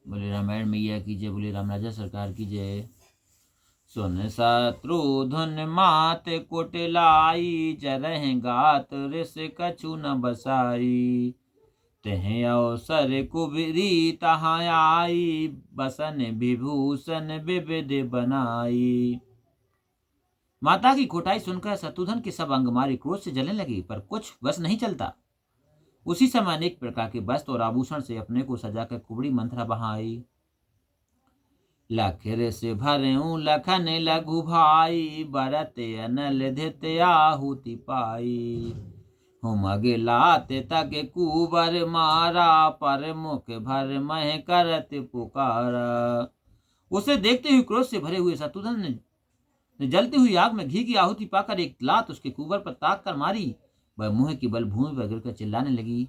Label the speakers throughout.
Speaker 1: बोले रामायण मैया की जय, बोले राम राजा सरकार की जय। सुन शत्रुधन मात कुटिलाई, जरह गात ऋष कछु न बसाई। तह अवसर कुबरी तहाँ आई, बसन विभूषण विविध बनाई। माता की कुटाई सुनकर शत्रुधन के सब अंग मारे क्रोध से जलने लगे, पर कुछ बस नहीं चलता। उसी समय अनेक प्रकार के वस्त्र और आभूषण से अपने को सजाकर कुबड़ी मंथरा वहां आई। लखर से भरऊं लखन लघु भाई, बरत अनल धित आहुति पाई। हुमग लाते तक कुबर मारा, पर मुख भर मह करत पुकारा। उसे देखते हुए क्रोध से भरे हुए शत्रुधन ने जलती हुई आग में घी की आहुति पाकर एक लात उसके कुबर पर ताक कर मारी। वह मुंह की बल भूमि पर गिरकर चिल्लाने लगी।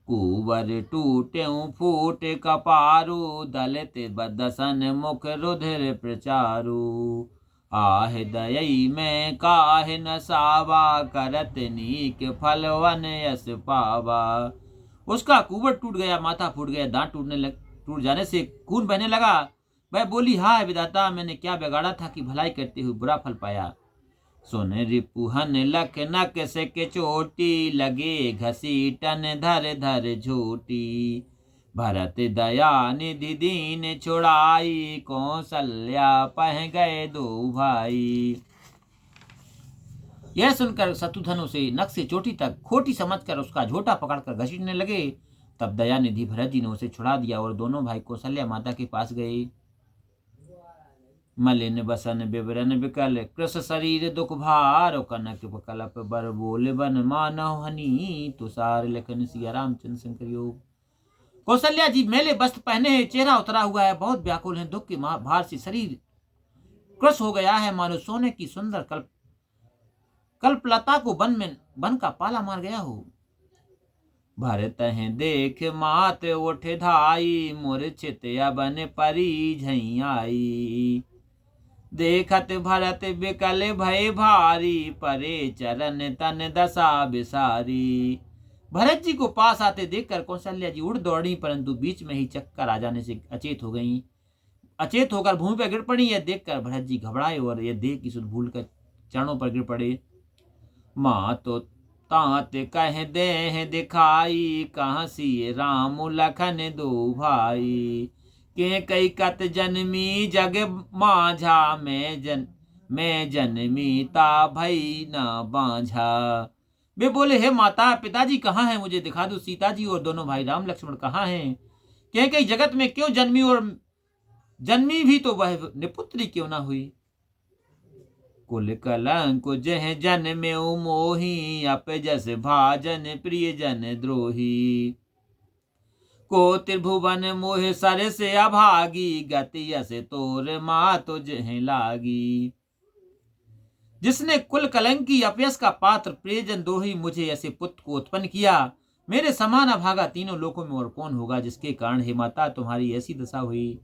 Speaker 1: कुबर टूट्यों फूट कपारू, दलित बदसन मुख रुधिर प्रचारू। आह दयई में काहे न सावा, करत नीक फलवन यस पावा। उसका कुबर टूट गया, माथा फूट गया, दांत टूट जाने से खून बहने लगा। वह बोली, हाय विधाता, मैंने क्या बिगाड़ा था कि भलाई करते हुए बुरा फल पाया। सुन रिपुहन लख नक से के चोटी, लगे घसीटन धर धर झूठी। भरत दया निधि दीन छुड़ाई, कौशल्या पह गए दो भाई। यह सुनकर शत्रुधन उसे नक से चोटी तक खोटी समझकर उसका झोटा पकड़कर घसीटने लगे। तब दया निधि भरत जी ने उसे छुड़ा दिया और दोनों भाई कौशल्या माता के पास गए। मलिन बसन विवरण विकल, कृष शरीर दुख भार, कनक कलप बर बोले बन मानव हनी, तुषार लेखन सिया रामचंद्र शंकर योग। कौशल्या जी मेले वस्त्र पहने, चेहरा उतरा हुआ है, बहुत व्याकुल है, दुख के भार से शरीर कृष हो गया है, मानो सोने की सुंदर कल्पलता को बन का पाला मार गया हो। भरत हैं देख मात उठ धाई, मूर्छित बन परी झई आई। देखत भरत बिकल भय भारी, परे चरण तन दशा बिसारी। भरत जी को पास आते देखकर कौशल्या जी उड़ दौड़ी, परंतु बीच में ही चक्कर आ जाने से अचेत हो गईं। अचेत होकर भूमि पर गिर पड़ी। यह देखकर भरत जी घबराए और यह देख कि सुध भूल कर चरणों पर गिर पड़े। माँ तो तात कह दे दिखाई, कहाँ सी राम लखन दो भाई। के कई कत जन्मी जग माझा, मैं जन्मी ता भई न बांझा। वे बोले, हे माता, पिताजी कहाँ हैं, मुझे दिखा दो। सीता जी और दोनों भाई राम लक्ष्मण कहाँ हैं। के कई जगत में क्यों जन्मी, और जन्मी भी तो वह निपुत्री क्यों ना हुई। कुल कलंक जह जन में मोही, अप जस भाजन प्रिय जन द्रोही। को त्रिभुवन मोह सर से अभागी, गति यस तोर माँ तुझ लागी। जिसने कुल कलंकी अपयस का पात्र प्रियजन द्रोही मुझे ऐसे पुत्र को उत्पन्न किया, मेरे समान अभागा तीनों लोकों में और कौन होगा, जिसके कारण हे माता तुम्हारी ऐसी दशा हुई।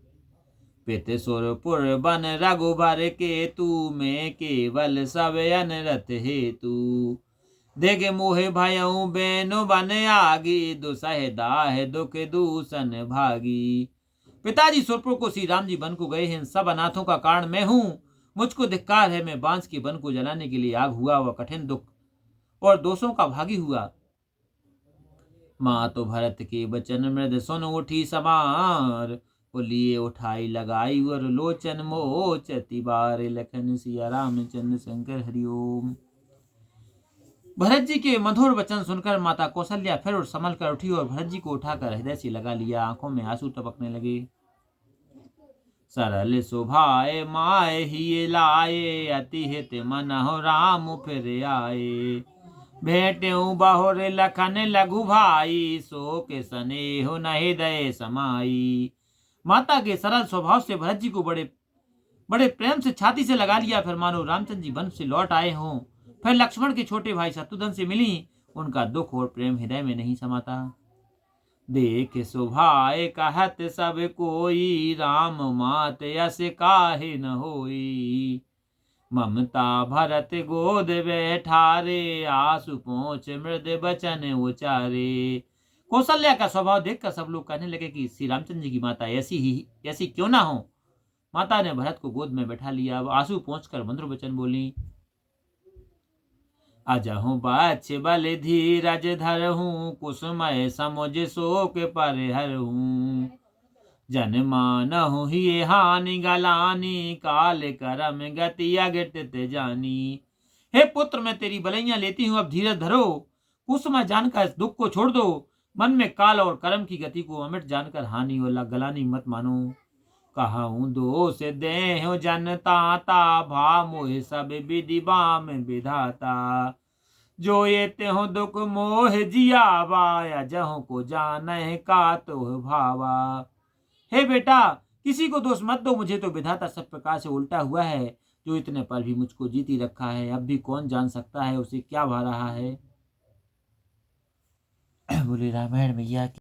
Speaker 1: पित सुरपुर बन रघुबर के, तू में केवल सब अनरत हेतु। देख मोहे भयऊ बेनु बन आगी, दुसह दाह दुख दूषण भागी। पिताजी सुरपुर को श्री राम जी बन को गए हैं, सब अनाथों का कारण मैं हूँ। मुझको धिक्कार है, मैं बांस के बन को जलाने के लिए आग हुआ, वह कठिन दुख और दोषों का भागी हुआ। माँ तो भरत के बचन मृद सुन उठी समार, लिए उठाई लगाई और लोचन मोचती बार। लखन सिया रामचंद्र शंकर हरिओम। भरत जी के मधुर वचन सुनकर माता कौशल्या फिर और संभल कर उठी और भरत जी को उठाकर हृदय से लगा लिया। आंखों में आंसू टपकने लगे। सरल सुभाए माए ही लाए, अति हित मनहु राम फिर आए। भेट्यू बहुर लखन लघु भाई, शोक स्नेह न हृदय समाई। माता के सरल स्वभाव से भरत जी को बड़े बड़े प्रेम से छाती से लगा लिया। फिर मानो रामचंद्र जी वन से लौट आए हों। फिर लक्ष्मण के छोटे भाई शत्रुघ्न से मिली, उनका दुख और प्रेम हृदय में नहीं समाता। देख सुभाए कहत सब कोई, राम मात यस काहे न होई। ममता भरत गोद बैठारे, आसु पहुँच मृद बचन उचारे। कौशल्या का स्वभाव देखकर सब लोग कहने लगे कि श्री रामचंद्र जी की माता ऐसी क्यों ना हो। माता ने भरत को गोद में बैठा लिया। अब आंसू पोंछकर मधुर वचन बोली, अजहु बाछ बल धीरज धरहूँ, कुसुमय समुझ शोक परिहरहूँ। जन मानहु ही हानि गलानी, काल करम गति अघटित जानी। हे पुत्र, मैं तेरी बलैया लेती हूँ, अब धीरज धरो। कुसुमय जानकर इस दुख को छोड़ दो। मन में काल और कर्म की गति को अमिट जानकर हानि और गलानी मत मानो। कहूँ दोष देहु जनता ता, भा मोह सब विधि बाम विधाता। जो ये त्यों दुख मोह जियावा, जहु को जाने का तोह भावा। हे बेटा, किसी को दोष मत दो, मुझे तो विधाता सब प्रकार से उल्टा हुआ है, जो इतने पर भी मुझको जीती रखा है। अब भी कौन जान सकता है उसे क्या भा रहा है। बोले रामायण मैया की।